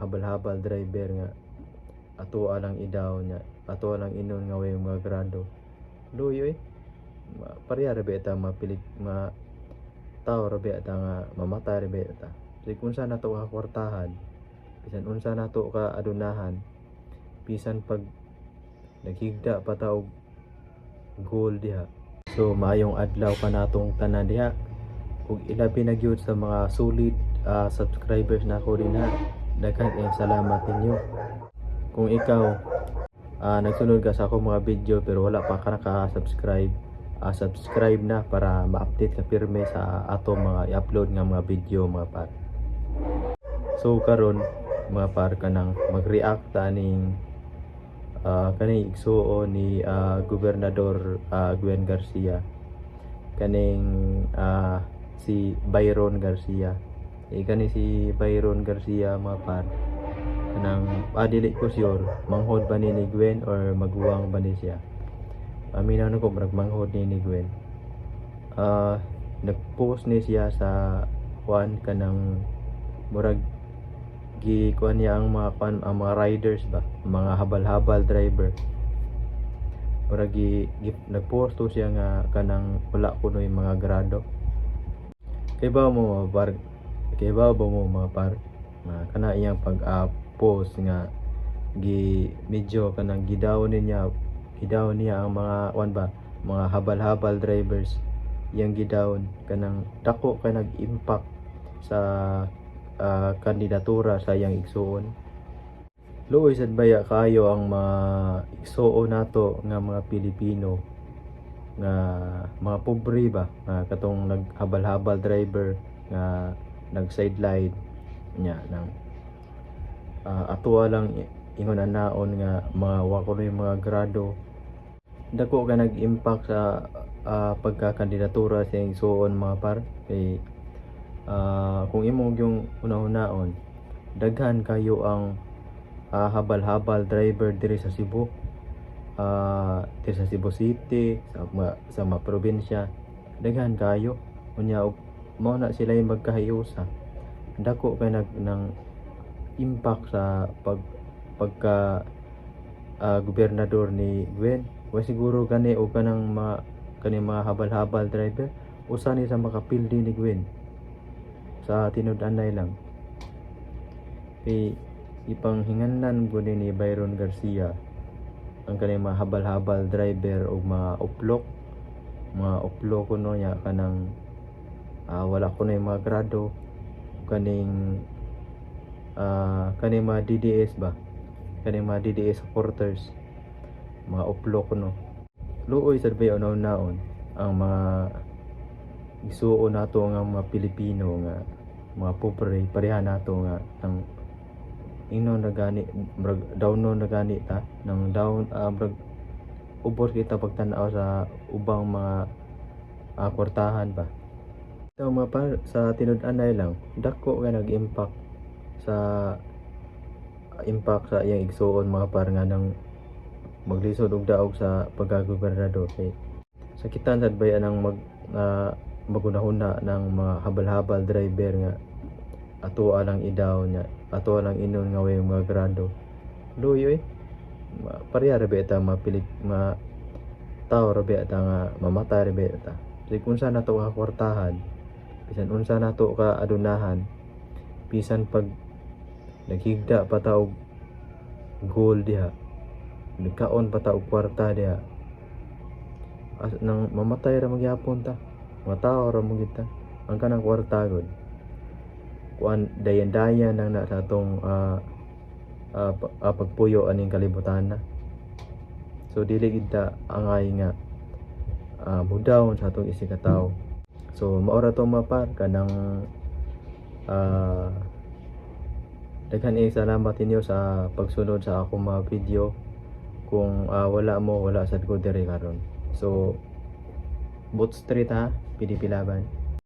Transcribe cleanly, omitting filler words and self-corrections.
habal-habal driver nga ato alang idaw nya, ato alang inon nga way mga grado. Luyo pareha ra ba ta mapilit tao ra ba ta nga mamatay ra ba ta. So kung sa nato ka kwartahan, bisan unsa nato ka adunahan, bisan pag naghigda pa ta og goal diha. So maayong adlaw ka natong tanan diha. Ug ilabi na gyud sa mga solid subscribers nako dinha. Daghan kayong salamat ninyo. Kung ikaw nagsunod ka sa akong mga video pero wala pa ka naka-subscribe, subscribe na para ma-update ka pirme sa ato mga i-upload nga mga video mga par. So karon mga par kanang mag-react ta ning kaning igsuon ni Gobernador Gwen Garcia, kaning si Byron Garcia. Kani si Byron Garcia mga par, kanang dili ko sure manghod ba ni Gwen or magwang ba ni siya. Aminaw ko manghod ni Gwen. Nagpost ni siya sa kanang murag kuan niya ang mga riders ba, mga habal-habal driver. Murag nagpost to siya nga kanang wala kunoy mga grado. Kay ba mo mga par kana iyang pag-post nga medyo kanang gidaw niya ang mga mga habal-habal drivers, yang gidaw kanang dako kay nag-impact sa kandidatura sa iyang igsuon. Luoy sad baya kayo ang mga igsuon nato nga mga Pilipino nga mga pobre ba, katong naghabal-habal driver nga nag-sideline nya nang ato lang ingon anaon nga mga wakunoy mga grado. Dako ka nag-impact sa pagkakandidatura sa iyang igsuon mga par. Kay kung imo yung una-unaon, daghan kayo ang habal-habal driver diri sa Cebu, diri sa Cebu City, sa mga probinsya, daghan kayo unya mao na sila yung magkahiusa. Dako kay nang impact sa pagka gobernador ni Gwen. Wa siguro gani o kanang mga habal-habal driver usa ni sa makapildi ni Gwen sa tinud-anay lang. Ipanghinganan gud ni Byron Garcia ang kanang mga habal-habal driver o mga uplok kuno nya kanang wala kuno mga grado, kaning mga DDS ba, kaning mga DDS supporters, mga uplok kuno. Luoy sad bay naon ang mga isuon nato nga mga Pilipino nga mga pobre, pareha nato nga ang ingnon na gani downon na gani ta nang down ubos kita pagtan-aw sa ubang mga kwartahan ba. So mga par, sa tinud-anay lang dako nga nag-impact sa iyang igsuon mga par nga nang maglisod og daog sa pagkagobernador. Kay sakitan sad bayan ang magunahuna ng mga habal-habal driver nga ato alang idaw nya, ato alang inon nga way mga grado. Luyo pareha ra ba ta mapilit tao ra ba ta nga mamatay ra ba ta. So kung sa nato ka kwartahan, bisan unsa nato ka adunahan, bisan pag naghigda pa ta og goal diha, nagkaon pa ta og kwarta diha, nang mamatay ra magyapon ta, mga tao ra mo kita ang kanang kwarta gud kuan dayan-dayan nang na sa atong pagpuyo aning kalibutan na. So dili gid ta angay nga mudawon sa atong isig ka tawo. So mao ra to mapar kanang daghan salamat ninyo sa pagsunod sa akong mga video. Kung wala sad ko diri karon. So Boot Street PDP Laban.